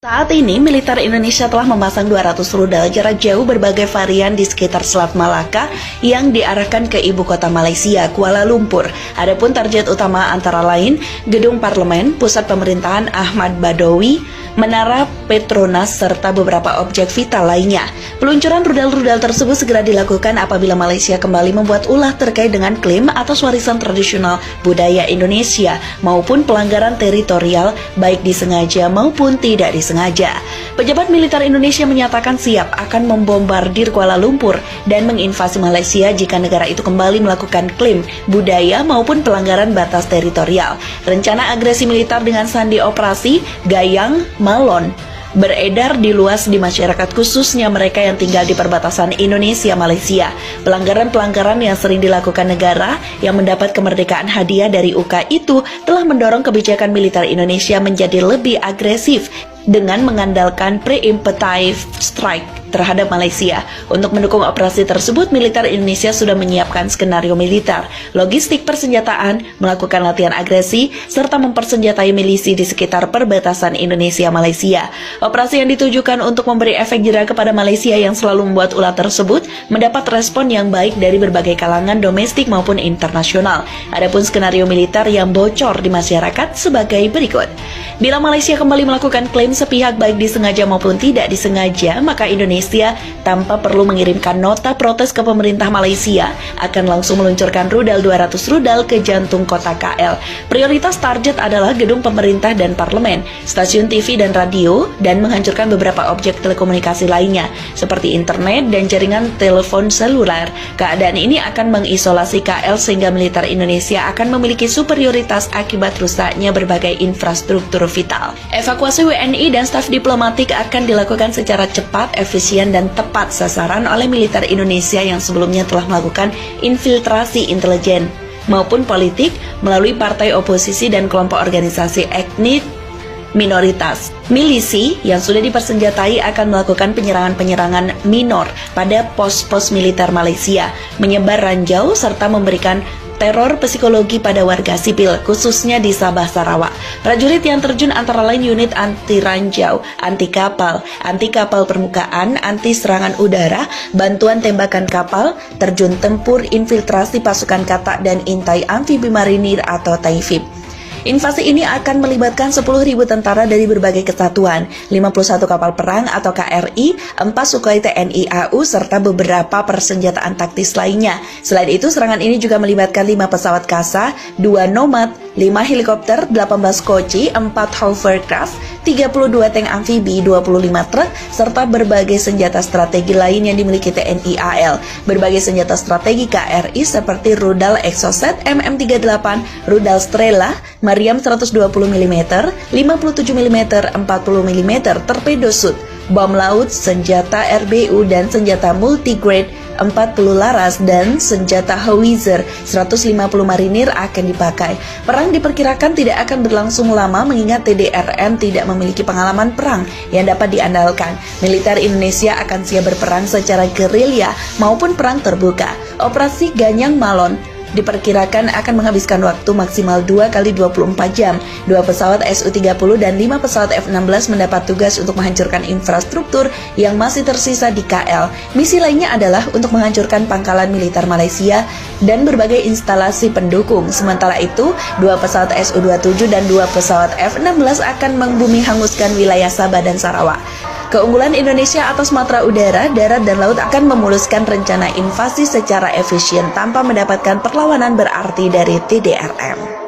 Saat ini, militer Indonesia telah memasang 200 rudal jarak jauh berbagai varian di sekitar Selat Malaka yang diarahkan ke ibu kota Malaysia, Kuala Lumpur. Adapun target utama antara lain Gedung Parlemen, Pusat Pemerintahan Ahmad Badawi, Menara Petronas, serta beberapa objek vital lainnya. Peluncuran rudal-rudal tersebut segera dilakukan apabila Malaysia kembali membuat ulah terkait dengan klaim atas warisan tradisional budaya Indonesia maupun pelanggaran teritorial baik disengaja maupun tidak disengaja. Pejabat militer Indonesia menyatakan siap akan membombardir Kuala Lumpur dan menginvasi Malaysia jika negara itu kembali melakukan klaim budaya maupun pelanggaran batas teritorial. Rencana agresi militer dengan sandi operasi Gayang Malon beredar di luas di masyarakat, khususnya mereka yang tinggal di perbatasan Indonesia-Malaysia. Pelanggaran-pelanggaran yang sering dilakukan negara yang mendapat kemerdekaan hadiah dari UK itu telah mendorong kebijakan militer Indonesia menjadi lebih agresif dengan mengandalkan preemptive strike terhadap Malaysia. Untuk mendukung operasi tersebut, militer Indonesia sudah menyiapkan skenario militer, logistik persenjataan, melakukan latihan agresi, serta mempersenjatai milisi di sekitar perbatasan Indonesia-Malaysia. Operasi yang ditujukan untuk memberi efek jera kepada Malaysia yang selalu membuat ulah tersebut mendapat respon yang baik dari berbagai kalangan domestik maupun internasional. Adapun skenario militer yang bocor di masyarakat sebagai berikut. Bila Malaysia kembali melakukan klaim sepihak baik disengaja maupun tidak disengaja, maka Indonesia tanpa perlu mengirimkan nota protes ke pemerintah Malaysia akan langsung meluncurkan rudal 200 rudal ke jantung kota KL. Prioritas target adalah gedung pemerintah dan parlemen, stasiun TV dan radio, dan menghancurkan beberapa objek telekomunikasi lainnya seperti internet dan jaringan telepon seluler. Keadaan ini akan mengisolasi KL sehingga militer Indonesia akan memiliki superioritas akibat rusaknya berbagai infrastruktur vital. Evakuasi WNI dan staf diplomatik akan dilakukan secara cepat, efisien, dan tepat sasaran oleh militer Indonesia yang sebelumnya telah melakukan infiltrasi intelijen maupun politik melalui partai oposisi dan kelompok organisasi etnik minoritas. Milisi yang sudah dipersenjatai akan melakukan penyerangan-penyerangan minor pada pos-pos militer Malaysia, menyebar ranjau serta memberikan teror psikologi pada warga sipil, khususnya di Sabah Sarawak. Prajurit yang terjun antara lain unit anti ranjau, anti kapal permukaan, anti serangan udara, bantuan tembakan kapal, terjun tempur, infiltrasi pasukan katak, dan intai amfibi marinir atau TAIFIB. Invasi ini akan melibatkan 10.000 tentara dari berbagai kesatuan, 51 kapal perang atau KRI, 4 Sukhoi TNI AU, serta beberapa persenjataan taktis lainnya. Selain itu, serangan ini juga melibatkan 5 pesawat Kasa, 2 Nomad, 5 helikopter, 18 Koci, 4 hovercraft, 32 tank amfibi, 25 truk, serta berbagai senjata strategi lain yang dimiliki TNI AL. Berbagai senjata strategi KRI seperti rudal Exocet MM38, rudal Strela, Mariam 120 mm, 57 mm, 40 mm, torpedo Sud, bom laut, senjata RBU, dan senjata multigrade 40 laras dan senjata howitzer 150 marinir akan dipakai. Perang diperkirakan tidak akan berlangsung lama mengingat TDRM tidak memiliki pengalaman perang yang dapat diandalkan. Militer Indonesia akan siap berperang secara gerilya maupun perang terbuka. Operasi Gayang Malon diperkirakan akan menghabiskan waktu maksimal 2 kali 24 jam. 2 pesawat Su-30 dan 5 pesawat F-16 mendapat tugas untuk menghancurkan infrastruktur yang masih tersisa di KL. Misi lainnya adalah untuk menghancurkan pangkalan militer Malaysia dan berbagai instalasi pendukung. Sementara itu, 2 pesawat Su-27 dan 2 pesawat F-16 akan membumi hanguskan wilayah Sabah dan Sarawak. Keunggulan Indonesia atas matra udara, darat, dan laut akan memuluskan rencana invasi secara efisien tanpa mendapatkan perlawanan berarti dari TDRM.